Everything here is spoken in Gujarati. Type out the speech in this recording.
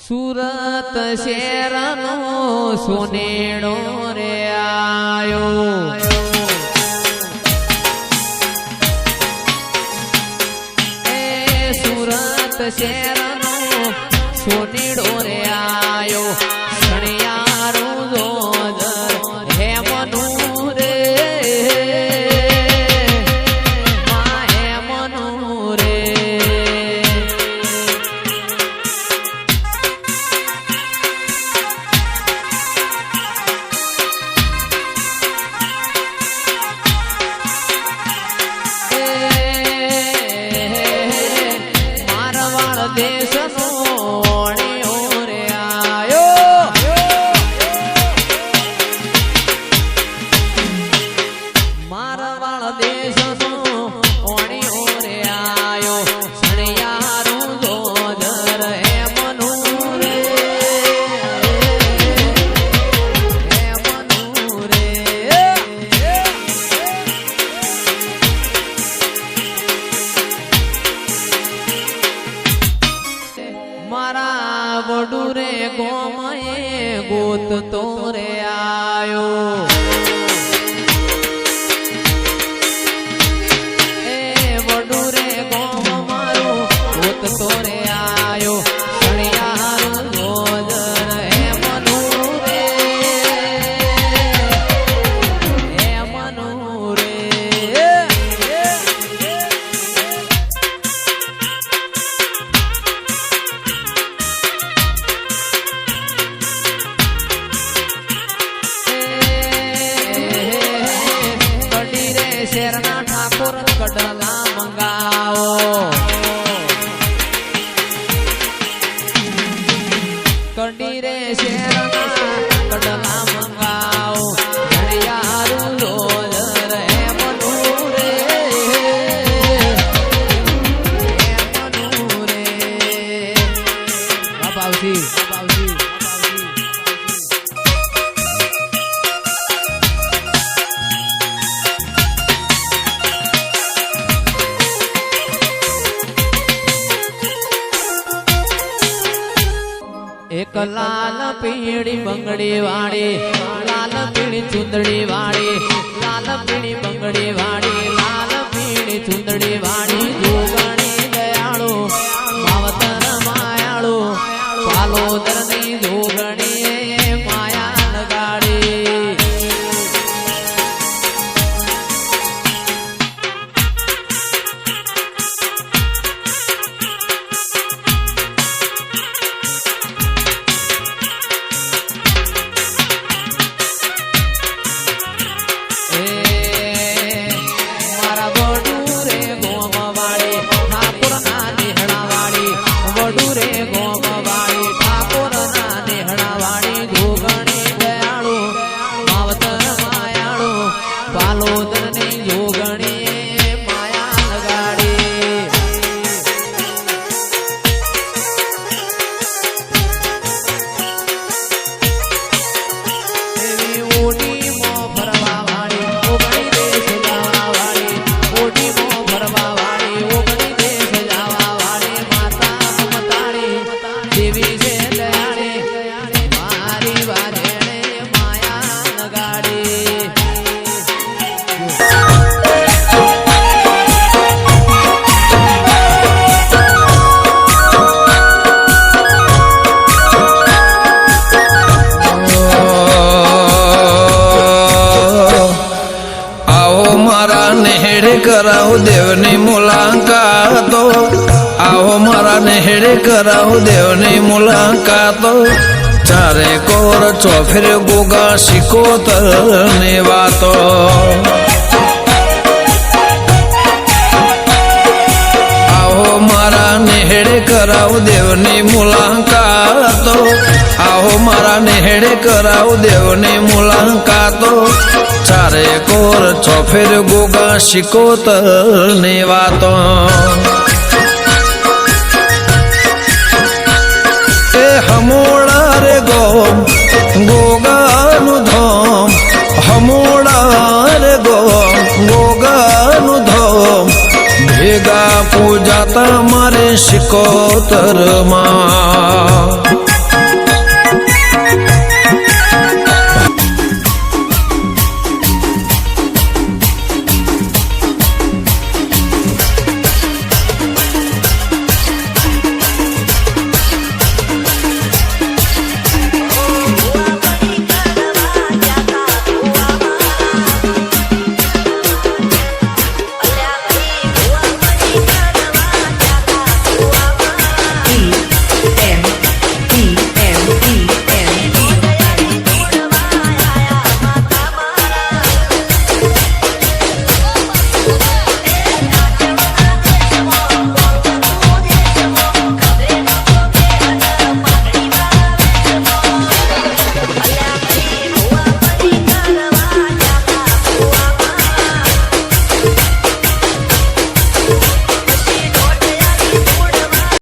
સુરત શહેરનો સોનેડો રે આયો એ સુરત શહેરનો સોનેડો રે આયો સણિયારું જોદર હેમનું રે માં હેમનું રે દેશનો ઓણિયો રે આયો મારવાળ દેશનો ઓણિયો રે આયો સણિયારું જોદર હેમનું રે હેમનું રે મારા વડુરે ગોમયે ગોત તો રે આયો એ વડુરે ગોમ મારું ગોત તો રે આયો સણિયારું જોદર હેમનું રે હેમનું રે શેરના ઠાકોર કડલા મંગાવો કડી રે શેરના કડલા મંગાવો ઘડિયાળું જોદર હેમનું રે હેમનું રે બાબાજી એક લાલ પીળી બંગડી વાળી લાલ પીળી ચુંદડી વાળી લાલ પીળી બંગડી વાળી લાલ પીળી ચુંદડી વાળી જોગણી દયાળુ માવતર માયાળુ પાલોદર ની જોગણી માયા લગાડી कराओ देवनी मुलाकातो आओ मारा नेहड़े कराओ देवनी मुलाकातो चारे कोर चौफिर गोगा शिकोतर ने वातो आओ मारा नेहड़े कराओ देवनी मुलाकातो आओ मारा नेहड़े कराओ देवनी मुलाकातो चारे कोर चौफिर गोगा शिकोतर ने वातो ए हमोड़ा रे गोम गोगा नु धोम हमोड़ा रे गोम गोगा नु धोम भेगा पूजाता मारे शिकोतर मां